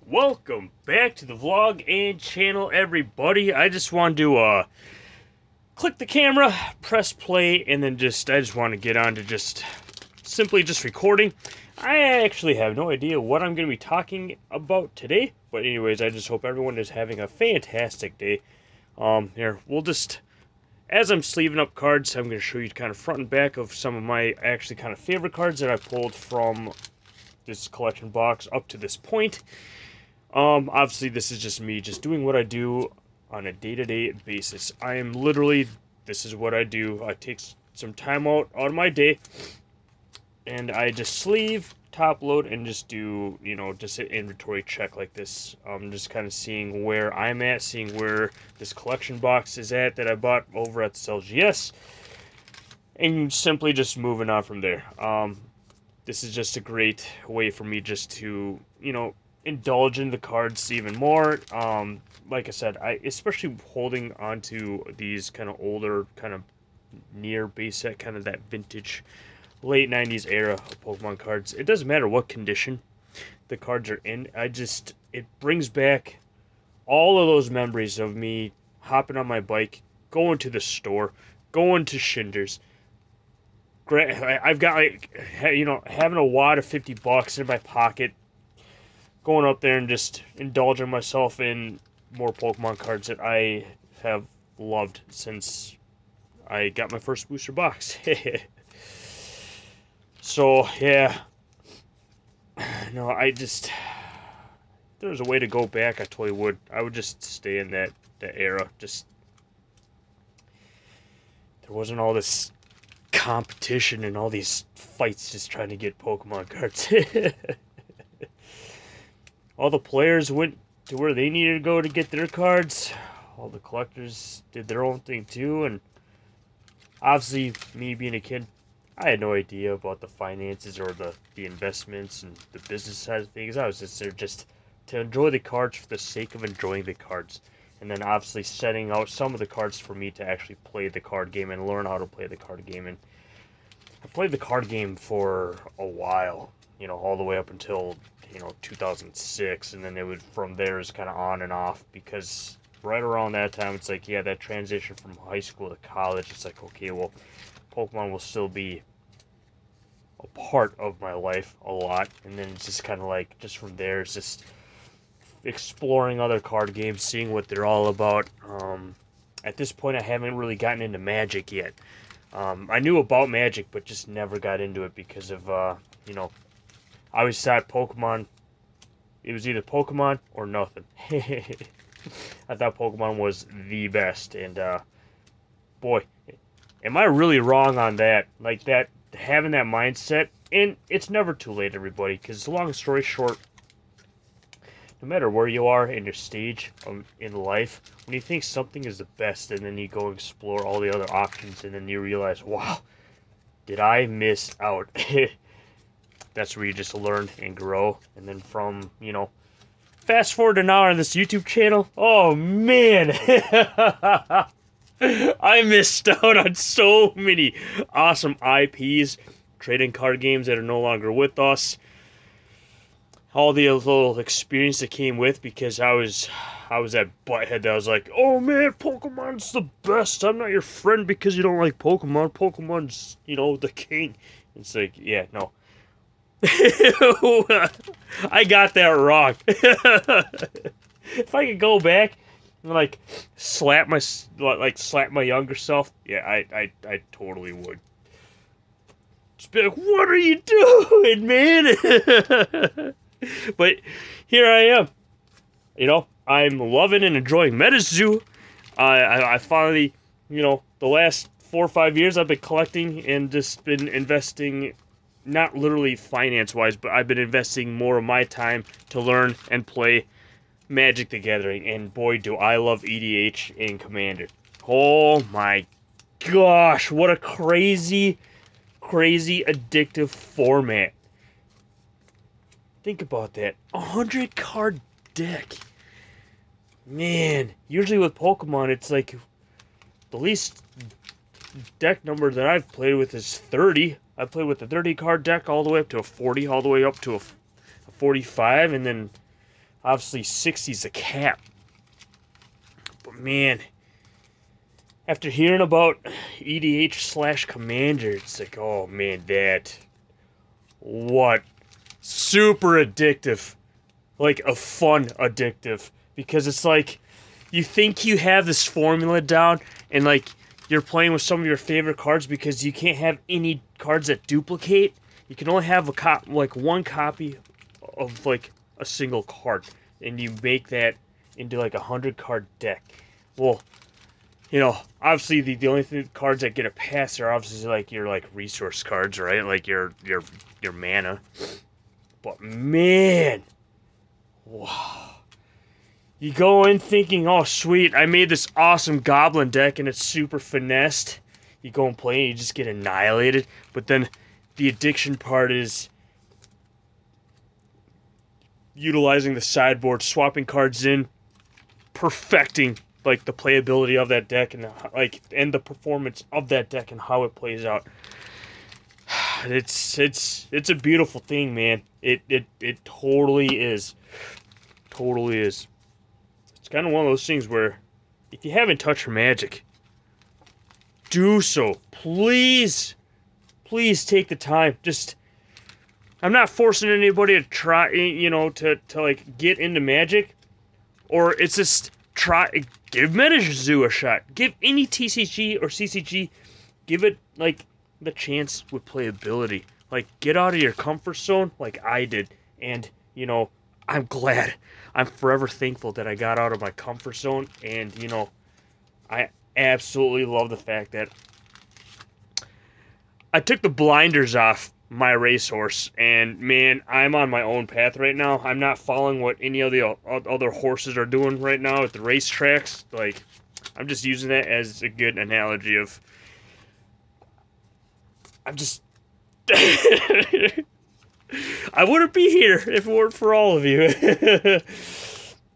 Welcome back to the vlog and channel, everybody. I just wanted to click the camera, press play, and then I just want to get on to simply recording. I actually have no idea what I'm going to be talking about today, but anyways, I just hope everyone is having a fantastic day. Here, as I'm sleeving up cards, I'm going to show you kind of front and back of some of my actually kind of favorite cards that I pulled from this collection box up to this point. Obviously this is just me doing what I do on a day-to-day basis. This is what I do. I take some time out of my day, and I just sleeve, top load, and just do, just an inventory check like this. Just kind of seeing where I'm at, seeing where this collection box is at that I bought over at the LGS, and simply just moving on from there. This is just a great way for me just to, indulge in the cards even more. Like I said, especially holding onto these kind of older, kind of near base set, kind of that vintage late 90s era of Pokemon cards. It doesn't matter what condition the cards are in. It brings back all of those memories of me hopping on my bike, going to the store, going to Shinders. I've got, having a wad of $50 in my pocket, going up there and just indulging myself in more Pokemon cards that I have loved since I got my first booster box. So, yeah. No, if there was a way to go back, I totally would. I would just stay in that era. There wasn't all this competition and all these fights just trying to get Pokemon cards. All the players went to where they needed to go to get their cards. All the collectors did their own thing too, and obviously, me being a kid, I had no idea about the finances or the investments and the business side of things. I was just there to enjoy the cards for the sake of enjoying the cards. And then obviously setting out some of the cards for me to actually play the card game and learn how to play the card game. And I played the card game for a while, all the way up until 2006, and then from there is kind of on and off, because right around that time it's like, yeah, that transition from high school to college, it's like, okay, well, Pokemon will still be a part of my life a lot, and then it's just kind of like, just from there it's just exploring other card games, seeing what they're all about. At this point I haven't really gotten into Magic yet. I knew about Magic, but just never got into it because of I always thought Pokemon, it was either Pokemon or nothing. I thought Pokemon was the best, and boy, am I really wrong on that. Like that, having that mindset, and it's never too late, everybody, because long story short, no matter where you are in your stage in life, when you think something is the best, and then you go explore all the other options, and then you realize, wow, did I miss out? That's where you just learn and grow. And then from, fast forward to now on this YouTube channel, oh man, I missed out on so many awesome IPs, trading card games that are no longer with us. All the little experience that came with, because I was that butthead that was like, oh man, Pokemon's the best. I'm not your friend because you don't like Pokemon. Pokemon's, the king. It's like, yeah, no. I got that wrong. If I could go back and slap my younger self, yeah, I totally would. Just be like, what are you doing, man? But here I am. I'm loving and enjoying MetaZoo. I finally, the last 4 or 5 years I've been collecting and just been investing. Not literally finance-wise, but I've been investing more of my time to learn and play Magic the Gathering. And boy, do I love EDH and Commander. Oh my gosh, what a crazy, crazy addictive format. Think about that. 100-card deck. Man, usually with Pokemon, it's like the least deck number that I've played with is 30. I played with a 30 card deck all the way up to a 40, all the way up to a 45, and then Obviously, 60's a cap. But man, after hearing about EDH/Commander, it's like, oh man, what? Super addictive. Like, a fun addictive. Because it's like, you think you have this formula down, and like, you're playing with some of your favorite cards because you can't have any cards that duplicate. You can only have one copy of like a single card, and you make that into like a 100-card deck. Well, you know, obviously the only cards that get a pass are obviously like your like resource cards, right? Like your mana. But man, wow. You go in thinking, oh sweet, I made this awesome goblin deck and it's super finessed. You go and play and you just get annihilated. But then the addiction part is utilizing the sideboard, swapping cards in, perfecting like the playability of that deck and the performance of that deck and how it plays out. It's a beautiful thing, man. It totally is. Totally is. It's kind of one of those things where if you haven't touched Magic, do so. Please, please take the time. I'm not forcing anybody to try, to like get into Magic, or it's just give MetaZoo a shot. Give any TCG or CCG, give it like the chance with playability. Like, get out of your comfort zone like I did, and I'm glad. I'm forever thankful that I got out of my comfort zone, and I absolutely love the fact that I took the blinders off my racehorse, and man, I'm on my own path right now. I'm not following what any of the other horses are doing right now at the racetracks. Like, I'm just using that as a good analogy of I wouldn't be here if it weren't for all of you.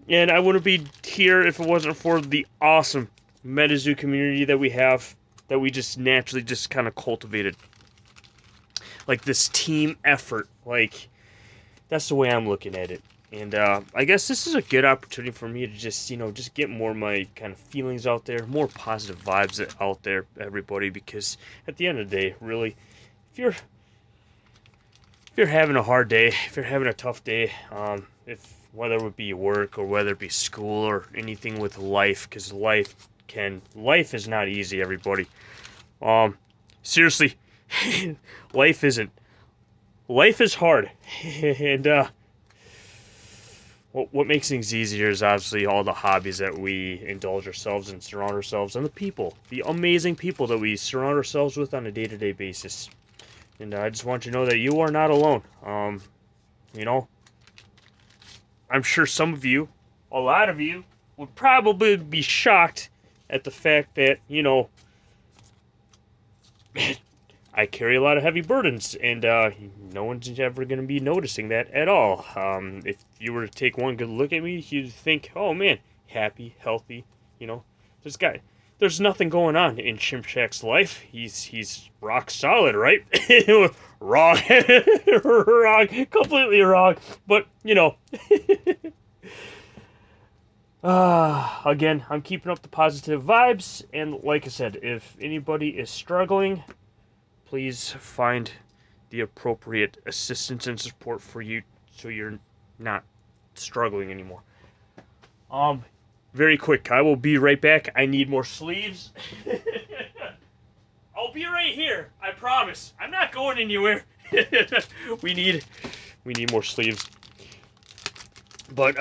And I wouldn't be here if it wasn't for the awesome MetaZoo community that we have, that we just naturally just kind of cultivated. Like, this team effort. Like, that's the way I'm looking at it. And I guess this is a good opportunity for me to just get more of my kind of feelings out there, more positive vibes out there, everybody, because at the end of the day, really, if you're having a hard day, if you're having a tough day, whether it be work or whether it be school or anything with life, because life is not easy, everybody. Seriously, life isn't. Life is hard, and what makes things easier is obviously all the hobbies that we indulge ourselves and surround ourselves, and the amazing people that we surround ourselves with on a day-to-day basis. And I just want you to know that you are not alone. I'm sure some of you, a lot of you, would probably be shocked at the fact that, I carry a lot of heavy burdens, and no one's ever going to be noticing that at all. If you were to take one good look at me, you'd think, oh man, happy, healthy, there's nothing going on in Chimp Shack's life. He's rock solid, right? Wrong. Wrong. Completely wrong. But, again, I'm keeping up the positive vibes. And like I said, if anybody is struggling, please find the appropriate assistance and support for you so you're not struggling anymore. Very quick, I will be right back. I need more sleeves. I'll be right here. I promise. I'm not going anywhere. We need more sleeves. But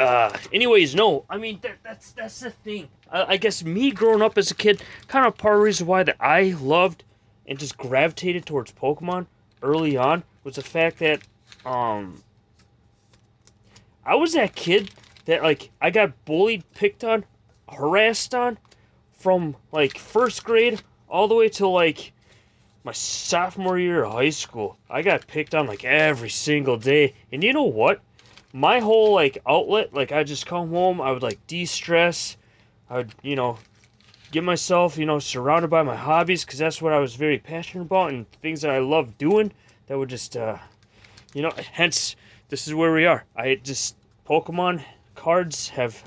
anyways, no. I mean, that's the thing. I guess me growing up as a kid, kind of part of the reason why that I loved and just gravitated towards Pokemon early on was the fact that I was that kid that, like, I got bullied, picked on, harassed on from, like, first grade all the way to, like, my sophomore year of high school. I got picked on, like, every single day. And you know what? My whole, like, outlet, like, I'd just come home, I would, like, de-stress. I would, get myself, surrounded by my hobbies, because that's what I was very passionate about and things that I love doing that would just, hence, this is where we are. Pokemon cards have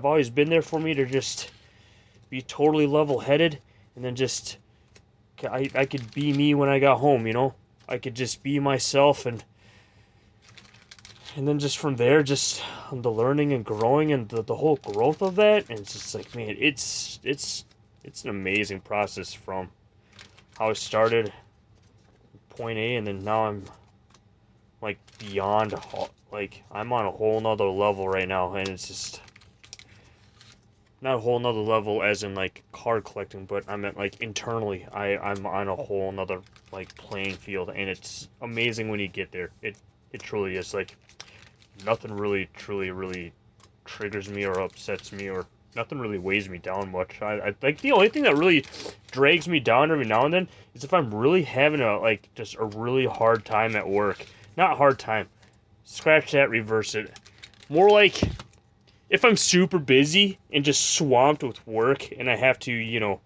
always been there for me to just be totally level-headed, and then just I could be me when I got home, you know? I could just be myself, and then just from there, just the learning and growing and the whole growth of that, and it's just like, man, it's an amazing process from how I started point A, and then now I'm like beyond, like I'm on a whole nother level right now, and it's just not a whole nother level as in like card collecting, but I meant like internally I'm on a whole nother like playing field, and it's amazing when you get there. It truly is. Like, nothing really truly triggers me or upsets me, or nothing really weighs me down much. I like, the only thing that really drags me down every now and then is if I'm really having just a really hard time at work. Not hard time. Scratch that, reverse it. More like if I'm super busy and just swamped with work, and I have to, you know,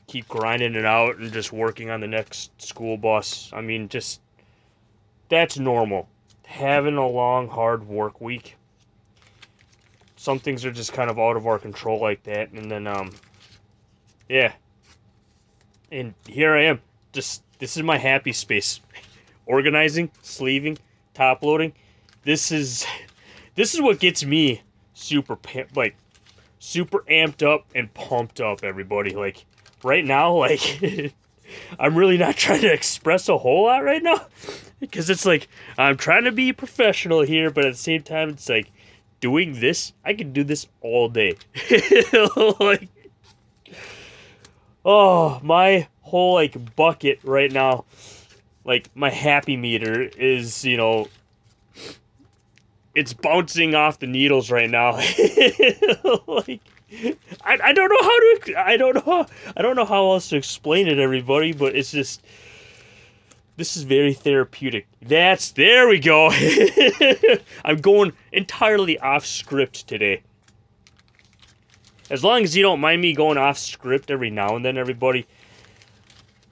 keep grinding it out and just working on the next school bus. I mean, just, that's normal. Having a long, hard work week, some things are just kind of out of our control like that, and then, yeah. And here I am. Just, this is my happy space. Organizing, sleeving, top loading. This is what gets me super amped up and pumped up, everybody. Like, right now, like, I'm really not trying to express a whole lot right now, because it's like, I'm trying to be professional here, but at the same time, it's like, doing this, I can do this all day. Like, oh, my whole, like, bucket right now, like, my happy meter is, you know, it's bouncing off the needles right now. Like, I don't know how to, I don't know how else to explain it, everybody, but it's just, this is very therapeutic. There we go. I'm going entirely off script today. As long as you don't mind me going off script every now and then, everybody,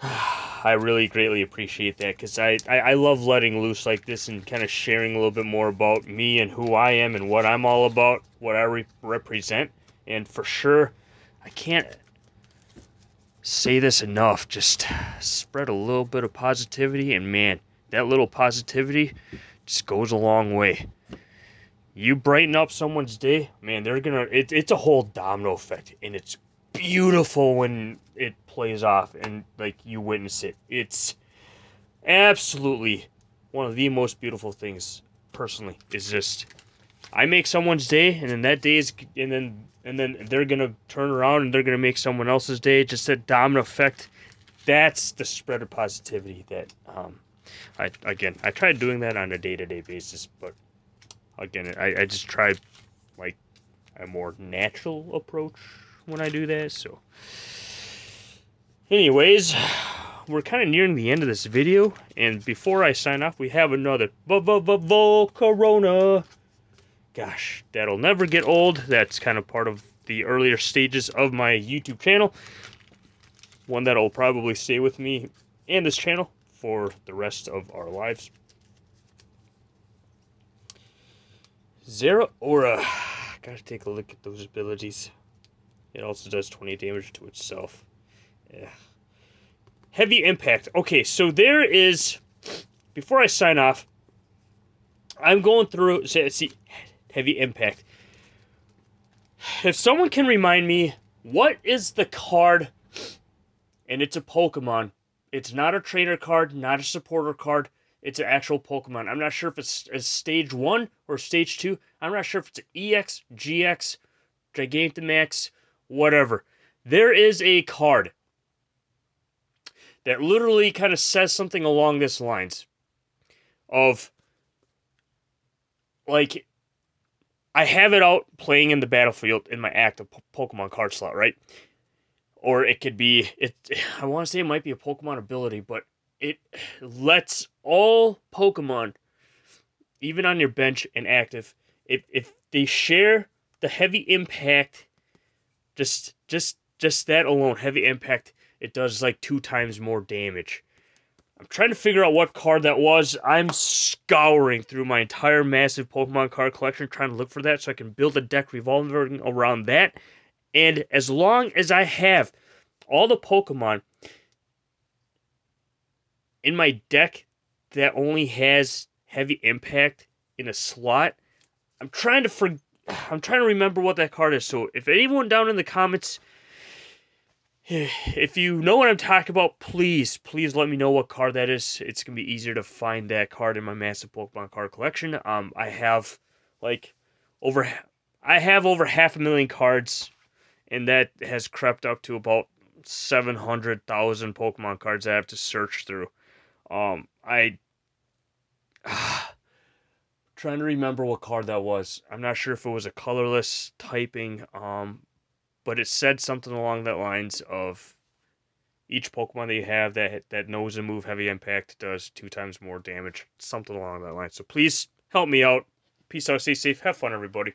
I really greatly appreciate that, because I love letting loose like this and kind of sharing a little bit more about me and who I am and what I'm all about, what I represent. And for sure, I can't say this enough, just spread a little bit of positivity, and man, that little positivity just goes a long way. You brighten up someone's day, man, they're gonna, it's a whole domino effect, and it's beautiful when it plays off and, like, you witness it. It's absolutely one of the most beautiful things, personally, is just, I make someone's day, and then that day is, and then they're gonna turn around and they're gonna make someone else's day. Just that domino effect. That's the spread of positivity that, I tried doing that on a day-to-day basis, but again, I just tried, like, a more natural approach when I do that. So, anyways, we're kind of nearing the end of this video, and before I sign off, we have another Corona. Gosh, that'll never get old. That's kind of part of the earlier stages of my YouTube channel. One that'll probably stay with me and this channel for the rest of our lives. Zero Aura. Gotta take a look at those abilities. It also does 20 damage to itself. Yeah. Heavy Impact. Okay, so there is, before I sign off, I'm going through, see, Heavy Impact. If someone can remind me, what is the card, and it's a Pokemon. It's not a trainer card, not a supporter card. It's an actual Pokemon. I'm not sure if it's Stage 1 or Stage 2. I'm not sure if it's an EX, GX, Gigantamax, whatever. There is a card that literally kind of says something along this lines of, like, I have it out playing in the battlefield in my active Pokemon card slot, right? Or it could be, I want to say it might be a Pokemon ability, but it lets all Pokemon, even on your bench and active, if they share the Heavy Impact, just that alone, Heavy Impact, it does like 2 times more damage. I'm trying to figure out what card that was. I'm scouring through my entire massive Pokemon card collection trying to look for that so I can build a deck revolving around that. And as long as I have all the Pokemon in my deck that only has heavy impact in a slot, I'm trying to remember what that card is. So if anyone down in the comments, if you know what I'm talking about, please let me know what card that is. It's gonna be easier to find that card in my massive Pokemon card collection. I have like over I have over 500,000 cards, and that has crept up to about 700,000 Pokemon cards I have to search through. I trying to remember what card that was. I'm not sure if it was a colorless typing, but it said something along that lines of each Pokemon that you have that knows a move heavy impact does 2 times more damage. Something along that line. So please help me out. Peace out, stay safe, have fun, everybody.